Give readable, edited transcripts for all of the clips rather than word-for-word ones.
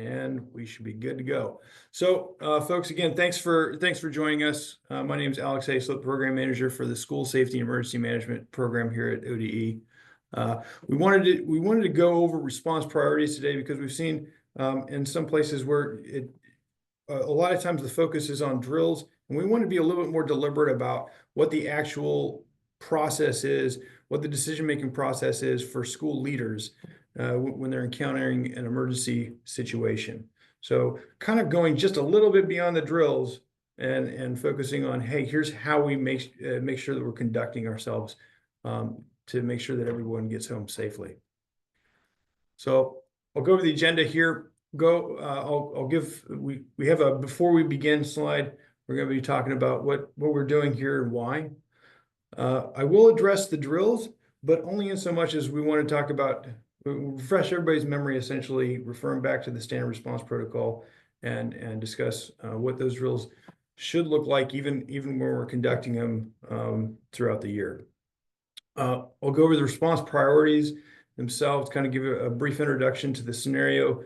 and we should be good to go. So, folks, again, thanks for joining us. My name is Alex Aislip, Program Manager for the School Safety and Emergency Management Program here at ODE. We wanted to go over response priorities today because we've seen in some places where a lot of times the focus is on drills, and we want to be a little bit more deliberate about what the actual process is, what the decision-making process is for school leaders when they're encountering an emergency situation. So kind of going just a little bit beyond the drills and focusing on, hey, here's how we make sure that we're conducting ourselves to make sure that everyone gets home safely. So I'll go over the agenda here. I'll give, we have a before we begin slide. We're going to be talking about what we're doing here and why. I will address the drills, but only in so much as we want to talk about, refresh everybody's memory, essentially referring back to the standard response protocol and discuss what those drills should look like even when we're conducting them throughout the year. I'll go over the response priorities themselves, kind of give a brief introduction to the scenario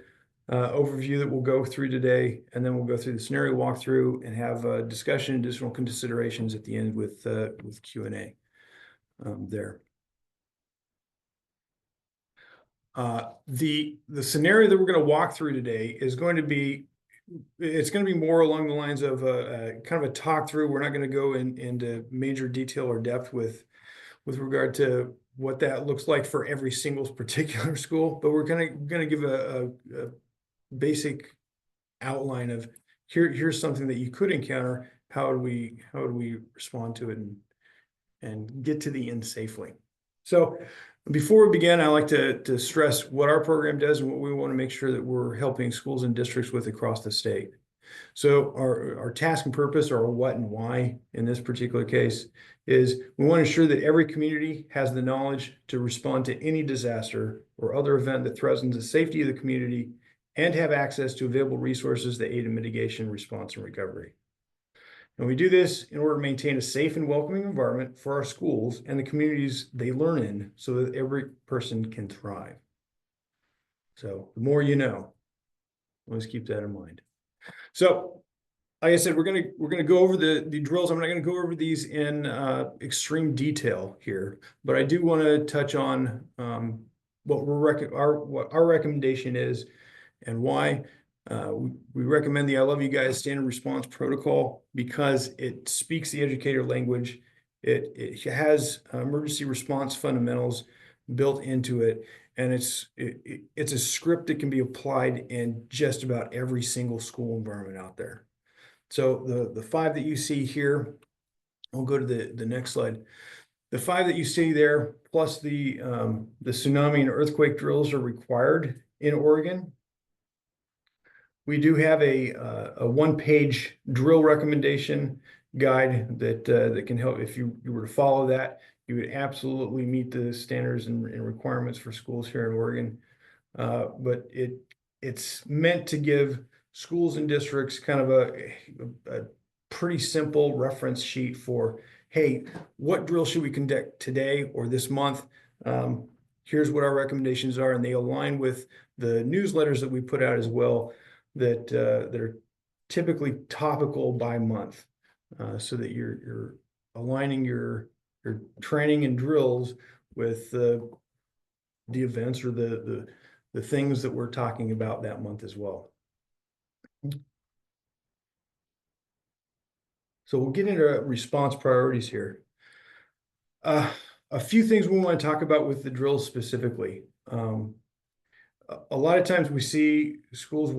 overview that we'll go through today, and then we'll go through the scenario walkthrough and have a discussion, additional considerations at the end with Q&A there. The scenario that we're going to walk through today is going to be, it's going to be more along the lines of kind of a talk through. We're not going to go into major detail or depth with regard to what that looks like for every single particular school, but we're going to give a basic outline of here's something that you could encounter. How would we respond to it and get to the end safely? So before we begin, I like to stress what our program does and what we want to make sure that we're helping schools and districts with across the state. So our task and purpose, or what and why in this particular case, is we want to ensure that every community has the knowledge to respond to any disaster or other event that threatens the safety of the community and have access to available resources that aid in mitigation, response, and recovery. And we do this in order to maintain a safe and welcoming environment for our schools and the communities they learn in so that every person can thrive. So the more you know, always keep that in mind. So, like I said, we're gonna go over the drills. I'm not gonna go over these in extreme detail here, but I do want to touch on what our recommendation is and why. We recommend the I Love You Guys standard response protocol because it speaks the educator language. It has emergency response fundamentals built into it, and it's a script that can be applied in just about every single school environment out there. So the 5 that you see here, I'll go to the next slide. The 5 that you see there, plus the tsunami and earthquake drills, are required in Oregon. We do have a one-page drill recommendation guide that can help. If you were to follow that, you would absolutely meet the standards and requirements for schools here in Oregon. But it's meant to give schools and districts kind of a pretty simple reference sheet for, hey, what drill should we conduct today or this month? Here's what our recommendations are, and they align with the newsletters that we put out as well that are typically topical by month, so that you're aligning your training and drills with the events or the things that we're talking about that month as well. So we'll get into response priorities here. A few things we want to talk about with the drills specifically. A lot of times we see schools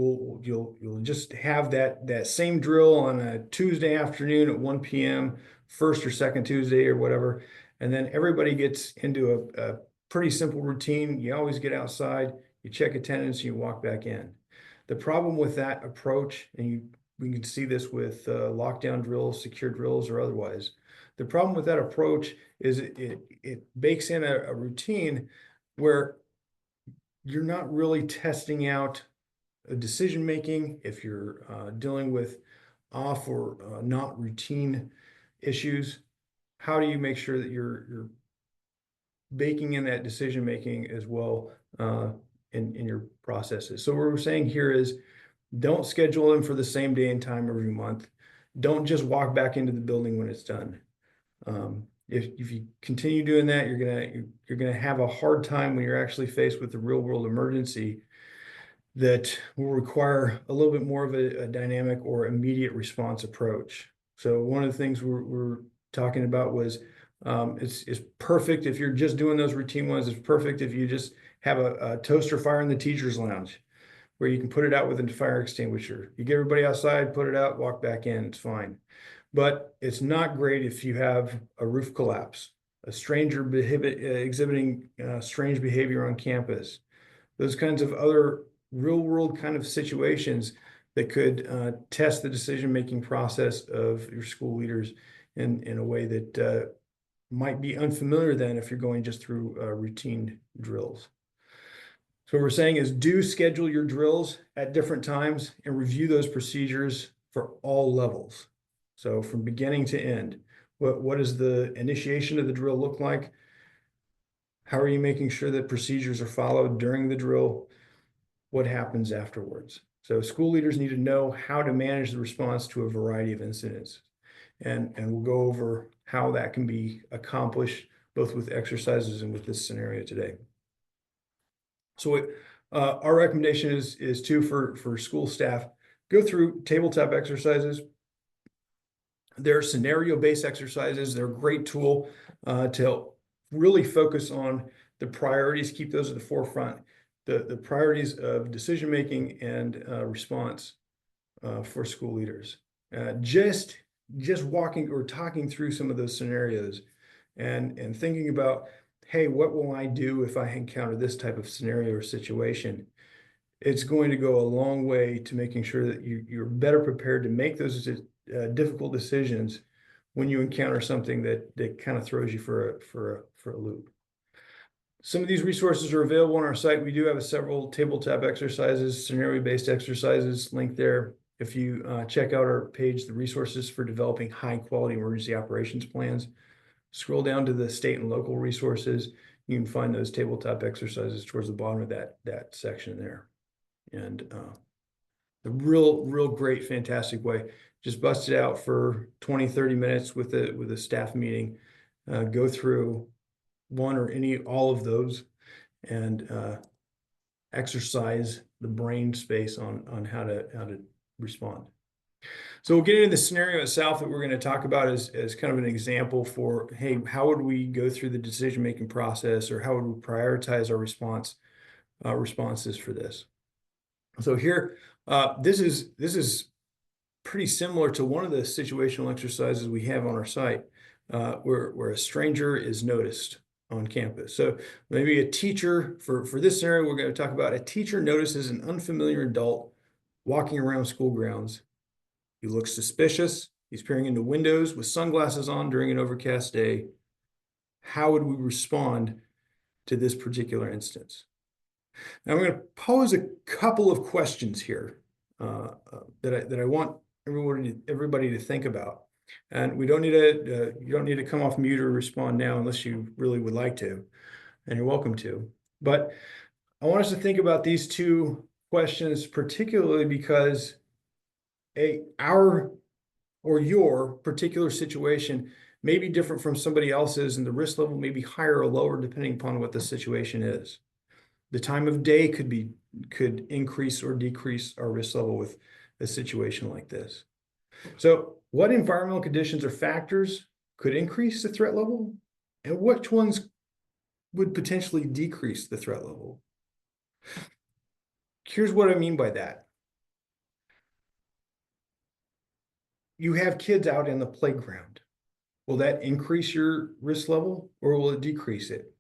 you'll just have that same drill on a Tuesday afternoon at 1 p.m., first or second Tuesday or whatever, and then everybody gets into a pretty simple routine. You always get outside, you check attendance, and you walk back in. The problem with that approach, and we can see this with lockdown drills, secure drills, or otherwise. The problem with that approach is it bakes in a routine where you're not really testing out a decision making. If you're dealing with off or not routine issues, how do you make sure that you're baking in that decision making as well in your processes. So what we're saying here is, don't schedule them for the same day and time every month. Don't just walk back into the building when it's done. If you continue doing that, you're gonna have a hard time when you're actually faced with the real world emergency that will require a little bit more of a dynamic or immediate response approach. So one of the things we're talking about was, it's perfect if you're just doing those routine ones. It's perfect if you just have a toaster fire in the teacher's lounge where you can put it out with a fire extinguisher. You get everybody outside, put it out, walk back in, it's fine. But it's not great if you have a roof collapse, a stranger exhibiting strange behavior on campus, those kinds of other real world kind of situations that could test the decision-making process of your school leaders in a way that might be unfamiliar then if you're going just through routine drills. So what we're saying is, do schedule your drills at different times and review those procedures for all levels. So from beginning to end, what does the initiation of the drill look like? How are you making sure that procedures are followed during the drill? What happens afterwards? So school leaders need to know how to manage the response to a variety of incidents. And we'll go over how that can be accomplished both with exercises and with this scenario today. So our recommendation is too, for school staff, go through tabletop exercises. They're scenario-based exercises. They're a great tool to help really focus on the priorities, keep those at the forefront, the priorities of decision-making and response for school leaders. Just walking or talking through some of those scenarios and thinking about, hey, what will I do if I encounter this type of scenario or situation? It's going to go a long way to making sure that you're better prepared to make those difficult decisions when you encounter something that kind of throws you for a loop. Some of these resources are available on our site. We do have several tabletop exercises, scenario-based exercises linked there. If you check out our page, the resources for developing high-quality emergency operations plans, scroll down to the state and local resources. You can find those tabletop exercises towards the bottom of that section there. And a real great, fantastic way. Just bust it out for 20, 30 minutes with a staff meeting. Go through one or all of those and exercise the brain space on how to respond. So we'll get into the scenario itself that we're going to talk about as kind of an example for, hey, how would we go through the decision-making process, or how would we prioritize our responses for this? So here, this is pretty similar to one of the situational exercises we have on our site, where a stranger is noticed on campus. So maybe a teacher, for this scenario, we're going to talk about a teacher notices an unfamiliar adult walking around school grounds. He looks suspicious. He's peering into windows with sunglasses on during an overcast day. How would we respond to this particular instance? Now, I'm going to pose a couple of questions here that I want everybody to think about. And we don't need to you don't need to come off mute or respond now unless you really would like to, and you're welcome to. But I want us to think about these two questions, particularly because our or your particular situation may be different from somebody else's, and the risk level may be higher or lower depending upon what the situation is. The time of day could increase or decrease our risk level with a situation like this. So what environmental conditions or factors could increase the threat level, and which ones would potentially decrease the threat level? Here's what I mean by that. You have kids out in the playground. Will that increase your risk level, or will it decrease it?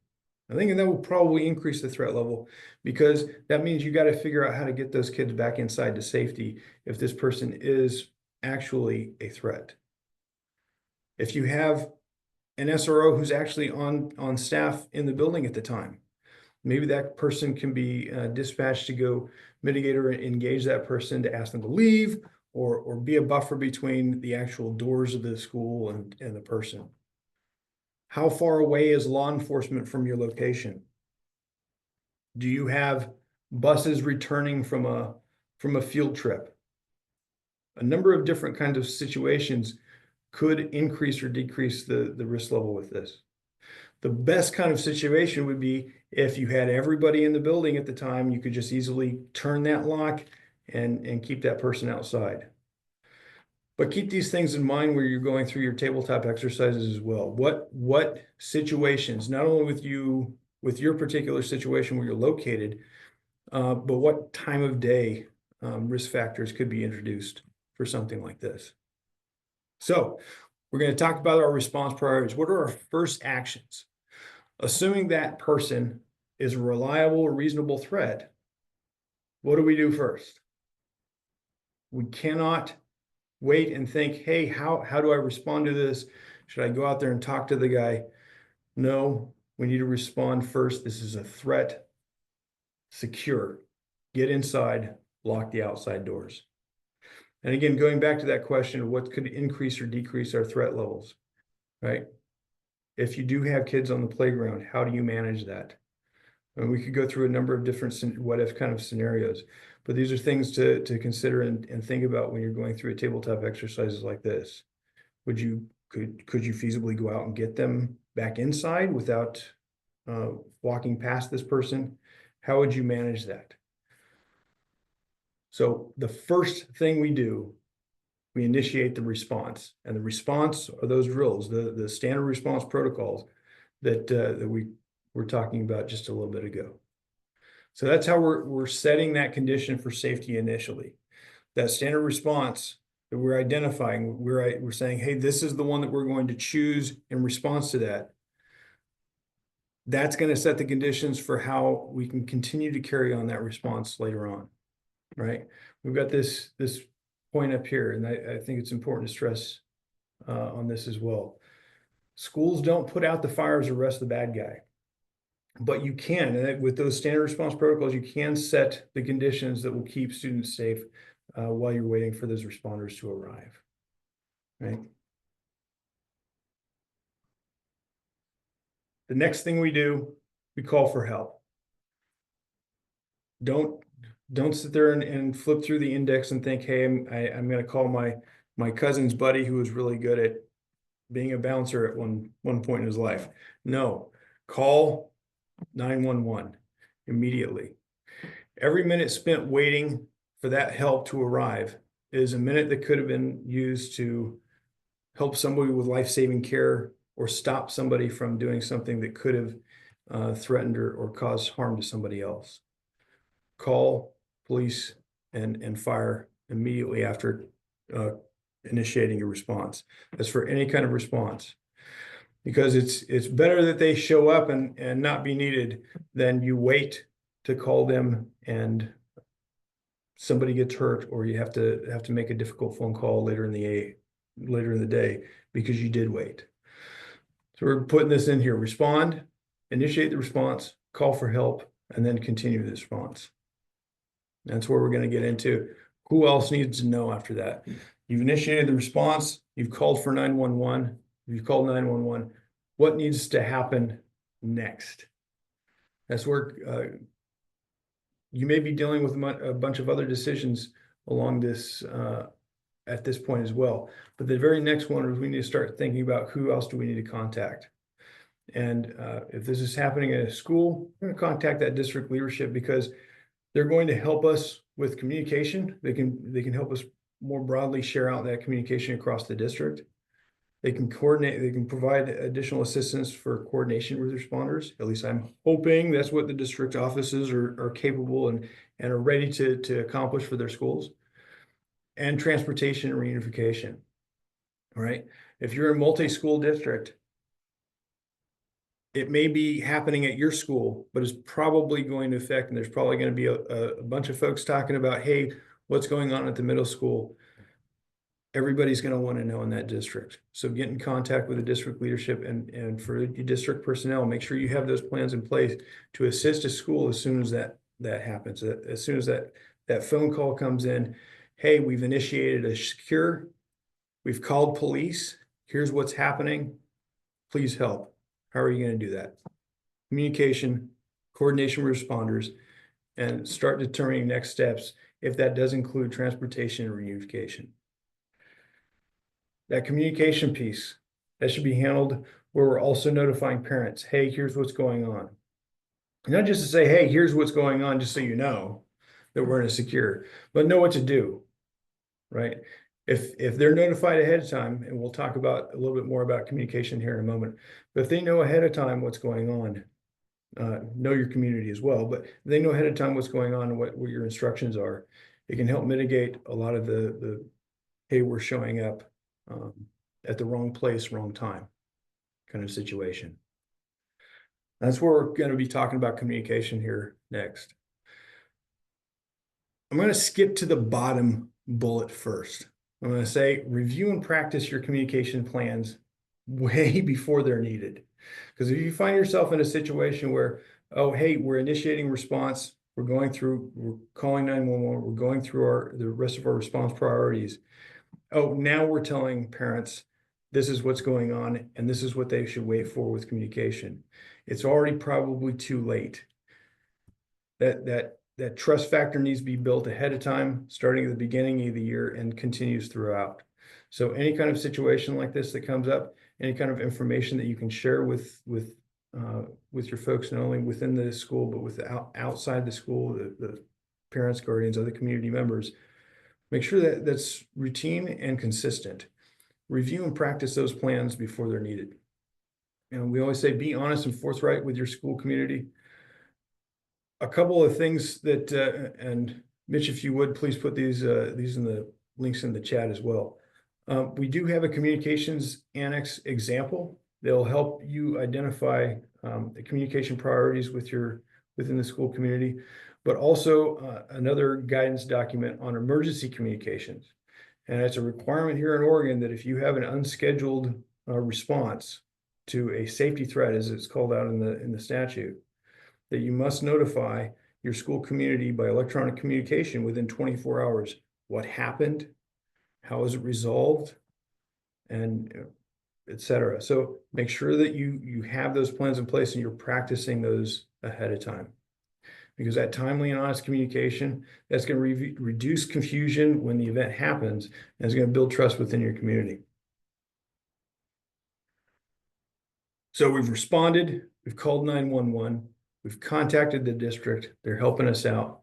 I think that will probably increase the threat level, because that means you got to figure out how to get those kids back inside to safety if this person is actually a threat. If you have an SRO who's actually on staff in the building at the time, maybe that person can be dispatched to go mitigate or engage that person to ask them to leave, or be a buffer between the actual doors of the school and the person. How far away is law enforcement from your location? Do you have buses returning from a field trip. A number of different kinds of situations could increase or decrease the risk level with this. The best kind of situation would be if you had everybody in the building at the time, you could just easily turn that lock and keep that person outside. But keep these things in mind where you're going through your tabletop exercises as well. What situations, not only with you, with your particular situation where you're located, but what time of day risk factors could be introduced for something like this. So we're going to talk about our response priorities. What are our first actions? Assuming that person is a reliable, reasonable threat, what do we do first? We cannot wait and think, hey, how do I respond to this? Should I go out there and talk to the guy? No, we need to respond first. This is a threat. Secure. Get inside, lock the outside doors. And again, going back to that question of what could increase or decrease our threat levels, right? If you do have kids on the playground, how do you manage that? And we could go through a number of different what if kind of scenarios, but these are things to consider and think about when you're going through a tabletop exercises like this. Could you feasibly go out and get them back inside without walking past this person? How would you manage that? So the first thing we do, we initiate the response, and the response are those drills, the standard response protocols that we were talking about just a little bit ago. So that's how we're setting that condition for safety initially. That standard response that we're identifying, we're saying, hey, this is the one that we're going to choose in response to that. That's going to set the conditions for how we can continue to carry on that response later on, right? We've got this point up here, and I think it's important to stress on this as well. Schools don't put out the fires or arrest the bad guy, but you can, and with those standard response protocols, you can set the conditions that will keep students safe while you're waiting for those responders to arrive, right? The next thing we do, we call for help. Don't sit there and flip through the index and think, hey, I'm going to call my cousin's buddy who was really good at being a bouncer at one point in his life. No, call 911 immediately. Every minute spent waiting for that help to arrive is a minute that could have been used to help somebody with life-saving care or stop somebody from doing something that could have threatened or caused harm to somebody else. Call police and fire immediately after initiating a response. That's for any kind of response, because it's better that they show up and not be needed than you wait to call them and somebody gets hurt, or you have to make a difficult phone call later in the day because you did wait. So we're putting this in here: respond, initiate the response, call for help, and then continue the response. That's where we're going to get into who else needs to know after that. You've initiated the response, you've called for 911, you've called 911. What needs to happen next? That's where you may be dealing with a bunch of other decisions along this at this point as well. But the very next one is we need to start thinking about who else do we need to contact. And if this is happening at a school, we're going to contact that district leadership, because they're going to help us with communication. They can help us more broadly share out that communication across the district. They can coordinate, they can provide additional assistance for coordination with responders. At least I'm hoping that's what the district offices are capable and are ready to accomplish for their schools. And transportation and reunification, all right? If you're a multi-school district, it may be happening at your school, but it's probably going to affect, and there's probably going to be a bunch of folks talking about, hey, what's going on at the middle school? Everybody's going to want to know in that district. So get in contact with the district leadership, and for your district personnel, make sure you have those plans in place to assist a school as soon as that happens. As soon as that phone call comes in, hey, we've initiated a secure, we've called police, here's what's happening, please help. How are you going to do that? Communication, coordination with responders, and start determining next steps if that does include transportation and reunification. That communication piece, that should be handled where we're also notifying parents, hey, here's what's going on. Not just to say, hey, here's what's going on, just so you know that we're in a secure, but know what to do, right? If they're notified ahead of time, and we'll talk about a little bit more about communication here in a moment, but if they know ahead of time what's going on, know your community as well, but they know ahead of time what's going on and what your instructions are, it can help mitigate a lot of the hey, we're showing up at the wrong place, wrong time kind of situation. That's where we're going to be talking about communication here next. I'm going to skip to the bottom bullet first. I'm going to say review and practice your communication plans way before they're needed. Because if you find yourself in a situation where, oh, hey, we're initiating response, we're calling 911, we're going through the rest of our response priorities. Oh, now we're telling parents, this is what's going on, and this is what they should wait for with communication. It's already probably too late. That trust factor needs to be built ahead of time, starting at the beginning of the year and continues throughout. So any kind of situation like this that comes up, any kind of information that you can share with your folks, not only within the school, but outside the school, the parents, guardians, other community members, make sure that that's routine and consistent. Review and practice those plans before they're needed. And we always say, be honest and forthright with your school community. A couple of things that, and Mitch, if you would, please put these in the links in the chat as well. We do have a communications annex example. They'll help you identify the communication priorities within the school community, but also another guidance document on emergency communications. And it's a requirement here in Oregon that if you have an unscheduled response to a safety threat, as it's called out in the statute, that you must notify your school community by electronic communication within 24 hours. What happened? How was it resolved? And et cetera. So make sure that you have those plans in place and you're practicing those ahead of time. Because that timely and honest communication, that's going to reduce confusion when the event happens, and it's going to build trust within your community. So we've responded, we've called 911, we've contacted the district, they're helping us out.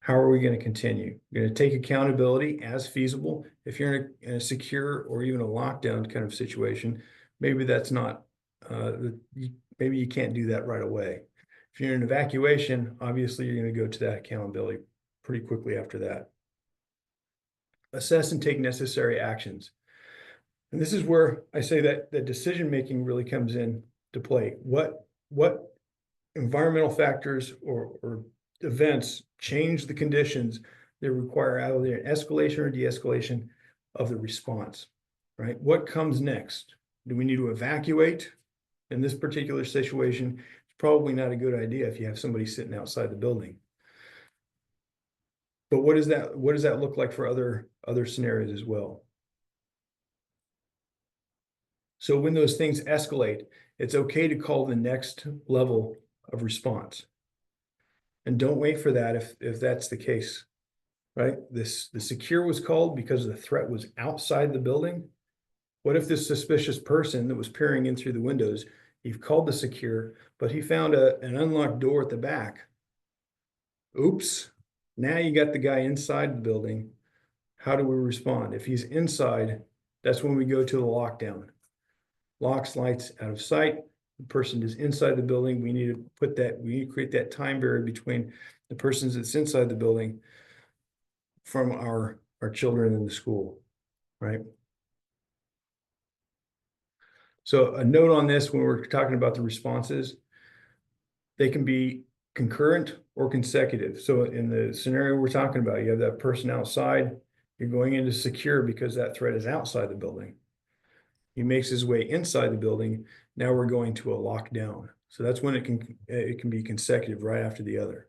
How are we going to continue? We're going to take accountability as feasible. If you're in a secure or even a lockdown kind of situation, maybe that's not, maybe you can't do that right away. If you're in an evacuation, obviously you're going to go to that accountability pretty quickly after that. Assess and take necessary actions. And this is where I say that the decision-making really comes in to play. What environmental factors or events change the conditions that require either an escalation or de-escalation of the response, right? What comes next? Do we need to evacuate? In this particular situation, it's probably not a good idea if you have somebody sitting outside the building. But what does that look like for other scenarios as well? So when those things escalate, it's okay to call the next level of response. And don't wait for that if that's the case, right? The secure was called because the threat was outside the building. What if this suspicious person that was peering in through the windows, you've called the secure, but he found an unlocked door at the back? Oops, now you got the guy inside the building. How do we respond? If he's inside, that's when we go to the lockdown. Locks, lights out of sight. The person is inside the building. We need to create that time barrier between the persons that's inside the building from our children in the school, right? So a note on this, when we're talking about the responses, they can be concurrent or consecutive. So in the scenario we're talking about, you have that person outside, you're going into secure because that threat is outside the building. He makes his way inside the building. Now we're going to a lockdown. So that's when it can be consecutive right after the other.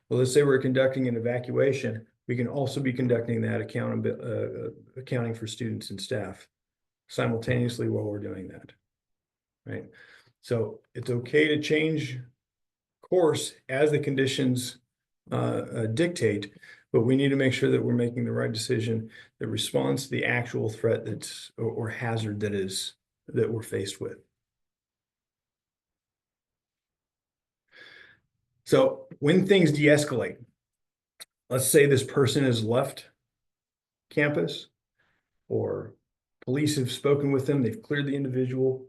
Well, let's say we're conducting an evacuation. We can also be conducting that accounting for students and staff simultaneously while we're doing that, right? So it's okay to change course as the conditions dictate, but we need to make sure that we're making the right decision that responds to the actual threat that's or hazard that we're faced with. So when things de-escalate, let's say this person has left campus, or police have spoken with them, they've cleared the individual.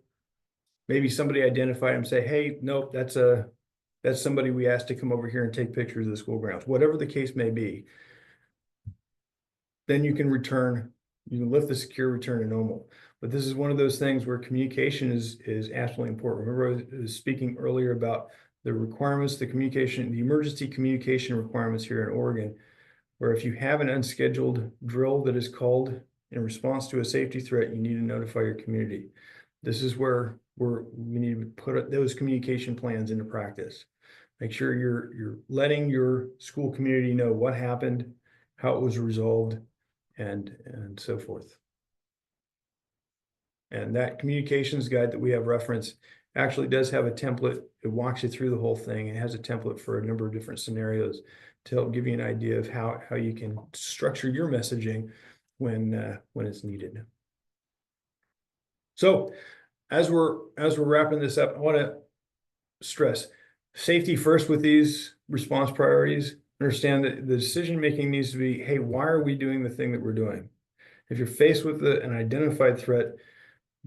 Maybe somebody identified him, say, hey, nope, that's somebody we asked to come over here and take pictures of the school grounds. Whatever the case may be, then you can lift the secure return to normal. But this is one of those things where communication is absolutely important. Remember, I was speaking earlier about the requirements, the emergency communication requirements here in Oregon, where if you have an unscheduled drill that is called in response to a safety threat, you need to notify your community. This is where we need to put those communication plans into practice. Make sure you're letting your school community know what happened, how it was resolved, and so forth. And that communications guide that we have referenced actually does have a template. It walks you through the whole thing. It has a template for a number of different scenarios to help give you an idea of how you can structure your messaging when it's needed. So as we're wrapping this up, I want to stress safety first with these response priorities. Understand that the decision making needs to be, hey, why are we doing the thing that we're doing? If you're faced with an identified threat,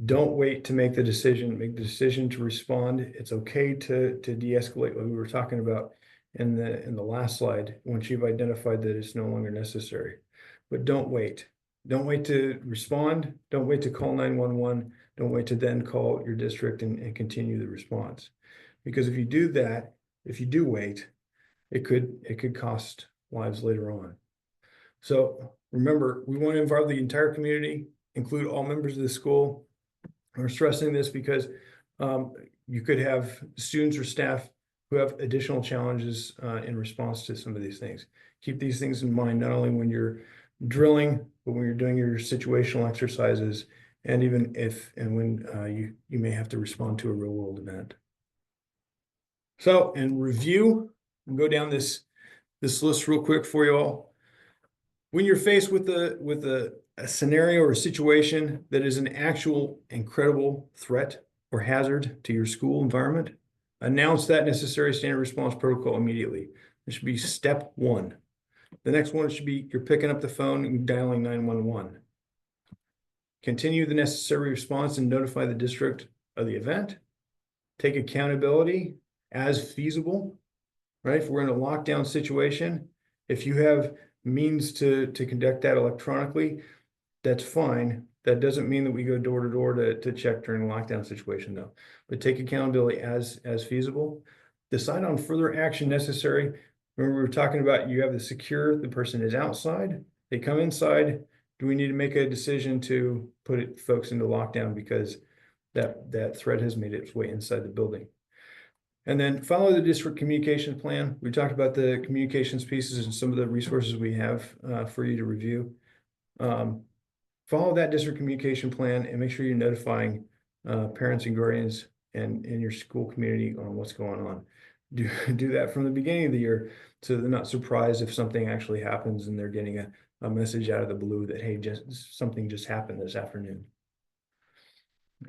don't wait to make the decision. Make the decision to respond. It's okay to de-escalate, what we were talking about in the last slide, once you've identified that it's no longer necessary. But don't wait. Don't wait to respond. Don't wait to call 911. Don't wait to then call your district and continue the response. Because if you do that, if you do wait, it could cost lives later on. So remember, we want to involve the entire community, include all members of the school. We're stressing this because you could have students or staff who have additional challenges in response to some of these things. Keep these things in mind, not only when you're drilling, but when you're doing your situational exercises, and even when you may have to respond to a real world event. So in review, we'll go down this list real quick for you all. When you're faced with a scenario or a situation that is an actual incredible threat or hazard to your school environment, announce that necessary standard response protocol immediately. This should be step one. The next one should be you're picking up the phone and dialing 911. Continue the necessary response and notify the district of the event. Take accountability as feasible, right? If we're in a lockdown situation, if you have means to conduct that electronically, that's fine. That doesn't mean that we go door to door to check during a lockdown situation, though. But take accountability as feasible. Decide on further action necessary. Remember, we were talking about you have the person is outside. They come inside. Do we need to make a decision to put folks into lockdown because that threat has made its way inside the building? And then follow the district communication plan. We talked about the communications pieces and some of the resources we have for you to review. Follow that district communication plan and make sure you're notifying parents and guardians and your school community on what's going on. Do that from the beginning of the year so they're not surprised if something actually happens and they're getting a message out of the blue that, hey, something just happened this afternoon.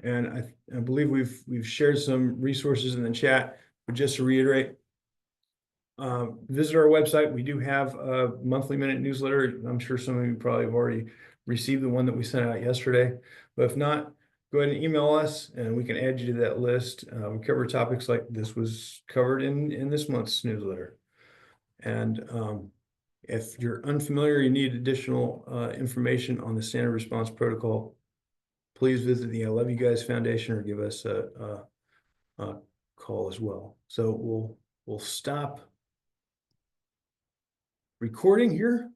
And I believe we've shared some resources in the chat, but just to reiterate, visit our website. We do have a monthly minute newsletter. I'm sure some of you probably have already received the one that we sent out yesterday, but if not, go ahead and email us and we can add you to that list. We cover topics like this was covered in this month's newsletter. And if you're unfamiliar, you need additional information on the standard response protocol, please visit the I Love You Guys Foundation or give us a call as well. So we'll stop recording here